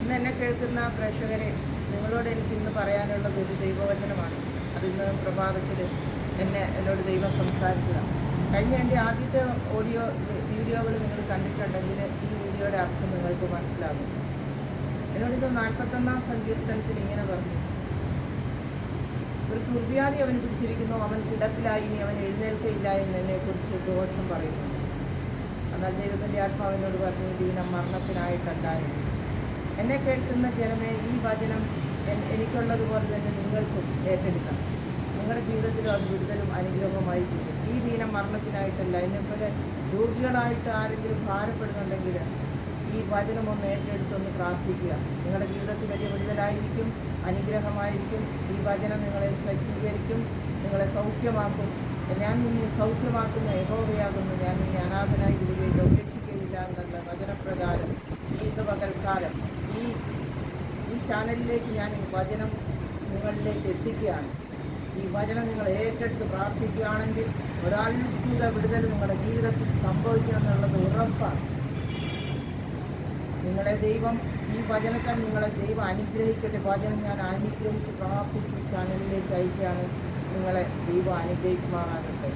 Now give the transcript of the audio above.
ഇന്ന് എന്നെ കേൾക്കുന്ന പ്രേക്ഷകരെ, നിങ്ങളോട് എനിക്കിന്ന് പറയാനുള്ളത് ഒരു ദൈവവചനമാണ്. അതിന്ന് പ്രഭാതത്തിൽ എന്നോട് ദൈവം സംസാരിച്ചതാണ്. കഴിഞ്ഞ എൻ്റെ ആദ്യത്തെ വീഡിയോകൾ നിങ്ങൾ കണ്ടിട്ടുണ്ടെങ്കിൽ ഈ വീഡിയോയുടെ അർത്ഥം നിങ്ങൾക്ക് മനസ്സിലാകും. എന്നോടിത് 41-ാം സങ്കീർത്തനത്തിൽ ഇങ്ങനെ പറഞ്ഞു: ഒരു ദുർവ്യാധി അവൻ പിടിച്ചിരിക്കുന്നു, അവൻ കിടപ്പിലായി, ഇനി അവൻ എഴുന്നേൽക്കയില്ല എന്നെക്കുറിച്ച് ദോഷം പറയുന്നു. എന്നാൽ ദൈവത്തിൻ്റെ ആത്മാവിനോട് പറഞ്ഞു: ദീനം മരണത്തിനായിട്ടുണ്ടായിരുന്നു. എന്നെ കേൾക്കുന്ന ജനമേ, ഈ വചനം എനിക്കുള്ളതുപോലെ തന്നെ നിങ്ങൾക്കും ഏറ്റെടുക്കാം. നിങ്ങളുടെ ജീവിതത്തിലും അത് വിടുതലും അനുഗ്രഹമായി തീരും. ഈ ദീനം മരണത്തിനായിട്ടല്ല. എന്നെപ്പോലെ രോഗികളായിട്ട് ആരെങ്കിലും ഭാരപ്പെടുന്നുണ്ടെങ്കിൽ ഈ വചനം ഒന്ന് ഏറ്റെടുത്തൊന്ന് പ്രാർത്ഥിക്കുക. നിങ്ങളുടെ ജീവിതത്തിൽ വലിയ വിടുതലായിരിക്കും, അനുഗ്രഹമായിരിക്കും. ഈ വചനം നിങ്ങളെ സജ്ജീകരിക്കും, നിങ്ങളെ സൗഖ്യമാക്കും. ഞാൻ നിന്നെ സൗഖ്യമാക്കുന്ന യഹോവയാകുന്നു, ഞാൻ നിന്നെ അനാഥനായി വിടുകയില്ല, ഉപേക്ഷിക്കുകയില്ല എന്നുള്ള വചനപ്രകാരം ഇന്ന് പകൽക്കാലം ഈ ചാനലിലേക്ക് ഞാൻ ഈ വചനം നിങ്ങളിലേക്ക് എത്തിക്കുകയാണ്. ഈ വചനം നിങ്ങൾ ഏറ്റെടുത്ത് പ്രാർത്ഥിക്കുകയാണെങ്കിൽ ഒരത്ഭുത വിടുതൽ നിങ്ങളുടെ ജീവിതത്തിൽ സംഭവിക്കുമെന്നുള്ളത് ഉറപ്പാണ്. നിങ്ങളെ ദൈവം ഈ വചനത്താൽ നിങ്ങളെ ദൈവം അനുഗ്രഹിക്കട്ടെ. വചനം ഞാൻ അനുഗ്രഹിച്ച് പ്രാർത്ഥിച്ച് ചാനലിലേക്ക് അയക്കുകയാണ്. നിങ്ങളെ ദൈവം അനുഗ്രഹിക്കുമാറാകട്ടെ.